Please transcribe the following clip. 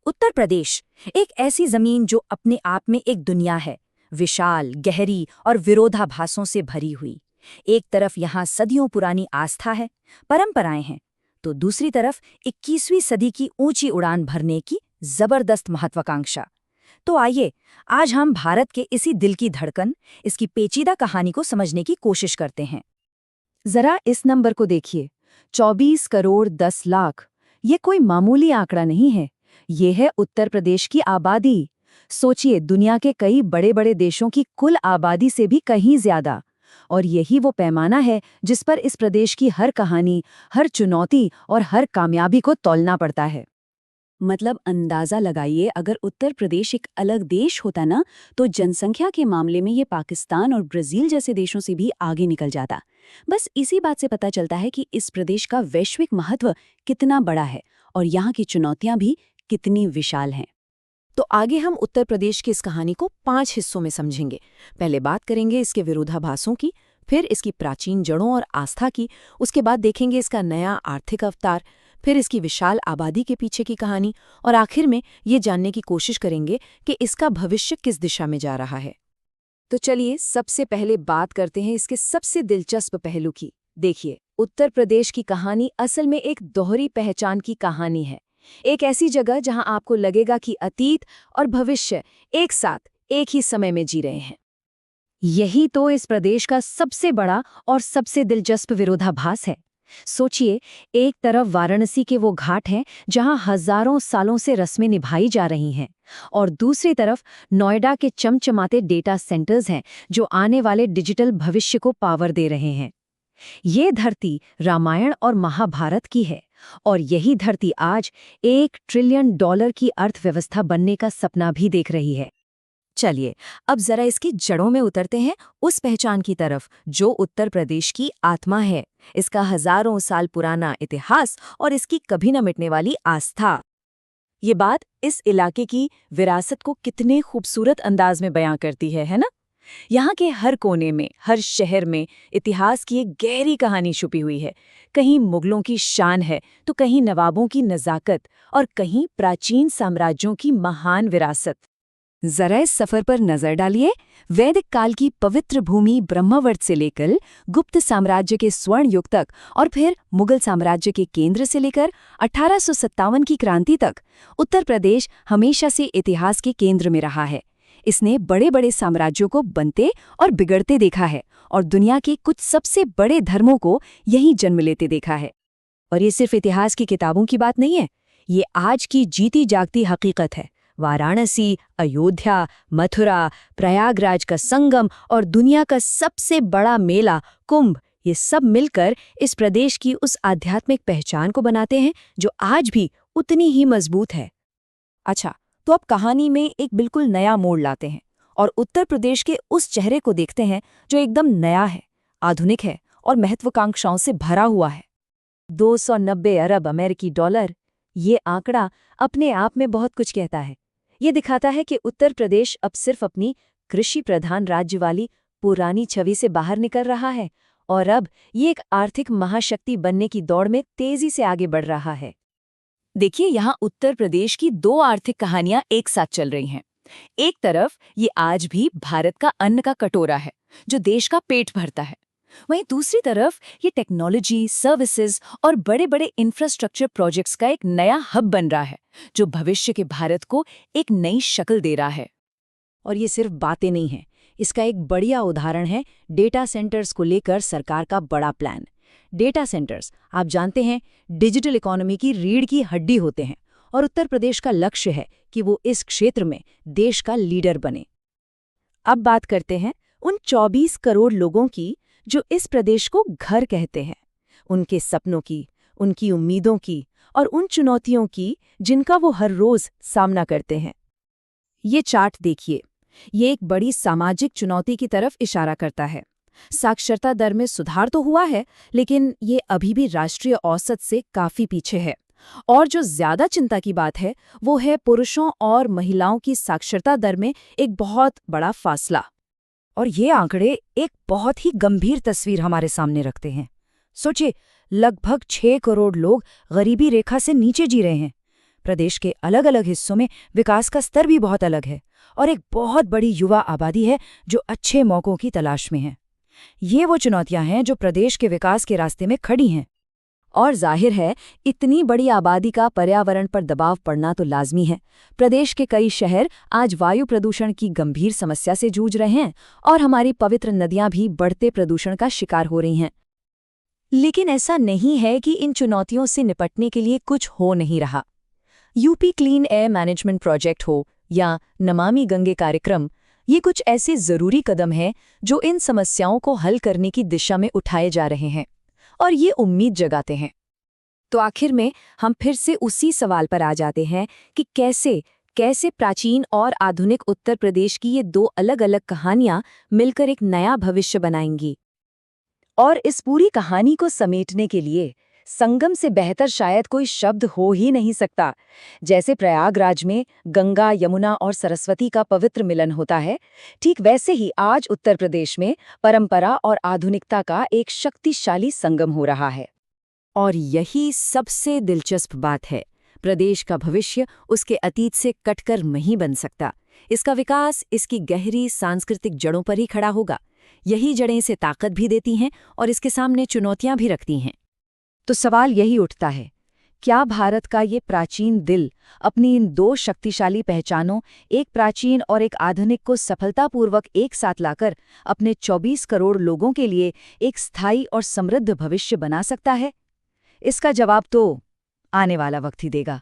उत्तर प्रदेश एक ऐसी जमीन जो अपने आप में एक दुनिया है, विशाल, गहरी और विरोधाभासों से भरी हुई। एक तरफ यहाँ सदियों पुरानी आस्था है, परंपराएं हैं, तो दूसरी तरफ 21वीं सदी की ऊंची उड़ान भरने की जबरदस्त महत्वाकांक्षा। तो आइए आज हम भारत के इसी दिल की धड़कन, इसकी पेचीदा कहानी को समझने की कोशिश करते हैं। जरा इस नंबर को देखिए, 24 करोड़ 10 लाख। ये कोई मामूली आंकड़ा नहीं है, ये है उत्तर प्रदेश की आबादी। सोचिए, दुनिया के कई बड़े बड़े देशों की कुल आबादी से भी कहीं ज्यादा। और यही वो पैमाना है जिस पर इस प्रदेश की हर कहानी, हर चुनौती और हर कामयाबी को तौलना पड़ता है। मतलब अंदाजा लगाइए, अगर उत्तर प्रदेश एक अलग देश होता ना, तो जनसंख्या के मामले में ये पाकिस्तान और ब्राजील जैसे देशों से भी आगे निकल जाता। बस इसी बात से पता चलता है कि इस प्रदेश का वैश्विक महत्व कितना बड़ा है और यहाँ की चुनौतियां भी कितनी विशाल हैं। तो आगे हम उत्तर प्रदेश की इस कहानी को 5 हिस्सों में समझेंगे। पहले बात करेंगे इसके विरोधाभासों की, फिर इसकी प्राचीन जड़ों और आस्था की, उसके बाद देखेंगे इसका नया आर्थिक अवतार, फिर इसकी विशाल आबादी के पीछे की कहानी, और आखिर में ये जानने की कोशिश करेंगे कि इसका भविष्य किस दिशा में जा रहा है। तो चलिए सबसे पहले बात करते हैं इसके सबसे दिलचस्प पहलू की। देखिए, उत्तर प्रदेश की कहानी असल में एक दोहरी पहचान की कहानी है। एक ऐसी जगह जहां आपको लगेगा कि अतीत और भविष्य एक साथ एक ही समय में जी रहे हैं। यही तो इस प्रदेश का सबसे बड़ा और सबसे दिलचस्प विरोधाभास है। सोचिए, एक तरफ वाराणसी के वो घाट हैं जहां हजारों सालों से रस्में निभाई जा रही हैं, और दूसरी तरफ नोएडा के चमचमाते डेटा सेंटर्स हैं जो आने वाले डिजिटल भविष्य को पावर दे रहे हैं। ये धरती रामायण और महाभारत की है, और यही धरती आज $1 ट्रिलियन की अर्थव्यवस्था बनने का सपना भी देख रही है। चलिए अब जरा इसकी जड़ों में उतरते हैं, उस पहचान की तरफ जो उत्तर प्रदेश की आत्मा है, इसका हजारों साल पुराना इतिहास और इसकी कभी न मिटने वाली आस्था। ये बात इस इलाके की विरासत को कितने खूबसूरत अंदाज में बयां करती है ना? यहाँ के हर कोने में, हर शहर में इतिहास की एक गहरी कहानी छुपी हुई है। कहीं मुगलों की शान है, तो कहीं नवाबों की नज़ाकत, और कहीं प्राचीन साम्राज्यों की महान विरासत। जरा इस सफर पर नजर डालिए। वैदिक काल की पवित्र भूमि ब्रह्मवर्त से लेकर गुप्त साम्राज्य के स्वर्ण युग तक, और फिर मुगल साम्राज्य के केंद्र से लेकर 1857 की क्रांति तक, उत्तर प्रदेश हमेशा से इतिहास के केंद्र में रहा है। इसने बड़े बड़े साम्राज्यों को बनते और बिगड़ते देखा है, और दुनिया के कुछ सबसे बड़े धर्मों को यहीं जन्म लेते देखा है। और ये सिर्फ इतिहास की किताबों की बात नहीं है, ये आज की जीती जागती हकीकत है। वाराणसी, अयोध्या, मथुरा, प्रयागराज का संगम और दुनिया का सबसे बड़ा मेला कुंभ, ये सब मिलकर इस प्रदेश की उस आध्यात्मिक पहचान को बनाते हैं जो आज भी उतनी ही मजबूत है। अच्छा, तो अब कहानी में एक बिल्कुल नया मोड़ लाते हैं और उत्तर प्रदेश के उस चेहरे को देखते हैं जो एकदम नया है, आधुनिक है और महत्वाकांक्षाओं से भरा हुआ है। 290 अरब अमेरिकी डॉलर, ये आंकड़ा अपने आप में बहुत कुछ कहता है। ये दिखाता है कि उत्तर प्रदेश अब सिर्फ अपनी कृषि प्रधान राज्य वाली पुरानी छवि से बाहर निकल रहा है, और अब ये एक आर्थिक महाशक्ति बनने की दौड़ में तेजी से आगे बढ़ रहा है। देखिए, यहाँ उत्तर प्रदेश की 2 आर्थिक कहानियां एक साथ चल रही हैं। एक तरफ ये आज भी भारत का अन्न का कटोरा है जो देश का पेट भरता है, वहीं दूसरी तरफ ये टेक्नोलॉजी, सर्विसेज और बड़े बड़े इंफ्रास्ट्रक्चर प्रोजेक्ट्स का एक नया हब बन रहा है जो भविष्य के भारत को एक नई शक्ल दे रहा है। और ये सिर्फ बातें नहीं हैं, इसका एक बढ़िया उदाहरण है डेटा सेंटर्स को लेकर सरकार का बड़ा प्लान। डेटा सेंटर्स, आप जानते हैं, डिजिटल इकोनॉमी की रीढ़ की हड्डी होते हैं, और उत्तर प्रदेश का लक्ष्य है कि वो इस क्षेत्र में देश का लीडर बने। अब बात करते हैं उन 24 करोड़ लोगों की जो इस प्रदेश को घर कहते हैं, उनके सपनों की, उनकी उम्मीदों की और उन चुनौतियों की जिनका वो हर रोज सामना करते हैं। ये चार्ट देखिए, ये एक बड़ी सामाजिक चुनौती की तरफ इशारा करता है। साक्षरता दर में सुधार तो हुआ है, लेकिन ये अभी भी राष्ट्रीय औसत से काफी पीछे है। और जो ज्यादा चिंता की बात है, वो है पुरुषों और महिलाओं की साक्षरता दर में एक बहुत बड़ा फासला। और ये आंकड़े एक बहुत ही गंभीर तस्वीर हमारे सामने रखते हैं। सोचिए, लगभग 6 करोड़ लोग गरीबी रेखा से नीचे जी रहे हैं। प्रदेश के अलग अलग हिस्सों में विकास का स्तर भी बहुत अलग है और एक बहुत बड़ी युवा आबादी है जो अच्छे मौकों की तलाश में है। ये वो चुनौतियां हैं जो प्रदेश के विकास के रास्ते में खड़ी हैं। और जाहिर है, इतनी बड़ी आबादी का पर्यावरण पर दबाव पड़ना तो लाजमी है। प्रदेश के कई शहर आज वायु प्रदूषण की गंभीर समस्या से जूझ रहे हैं और हमारी पवित्र नदियां भी बढ़ते प्रदूषण का शिकार हो रही हैं। लेकिन ऐसा नहीं है कि इन चुनौतियों से निपटने के लिए कुछ हो नहीं रहा। UP clean air management project हो या नमामि गंगे कार्यक्रम, ये कुछ ऐसे जरूरी कदम हैं जो इन समस्याओं को हल करने की दिशा में उठाए जा रहे हैं और ये उम्मीद जगाते हैं। तो आखिर में हम फिर से उसी सवाल पर आ जाते हैं कि कैसे प्राचीन और आधुनिक उत्तर प्रदेश की ये दो अलग अलग कहानियां मिलकर एक नया भविष्य बनाएंगी। और इस पूरी कहानी को समेटने के लिए संगम से बेहतर शायद कोई शब्द हो ही नहीं सकता। जैसे प्रयागराज में गंगा, यमुना और सरस्वती का पवित्र मिलन होता है, ठीक वैसे ही आज उत्तर प्रदेश में परंपरा और आधुनिकता का एक शक्तिशाली संगम हो रहा है। और यही सबसे दिलचस्प बात है। प्रदेश का भविष्य उसके अतीत से कटकर नहीं बन सकता। इसका विकास इसकी गहरी सांस्कृतिक जड़ों पर ही खड़ा होगा। यही जड़ें इसे ताकत भी देती हैं और इसके सामने चुनौतियां भी रखती हैं। तो सवाल यही उठता है, क्या भारत का ये प्राचीन दिल अपनी इन दो शक्तिशाली पहचानों, एक प्राचीन और एक आधुनिक, को सफलतापूर्वक एक साथ लाकर अपने 24 करोड़ लोगों के लिए एक स्थायी और समृद्ध भविष्य बना सकता है? इसका जवाब तो आने वाला वक्त ही देगा।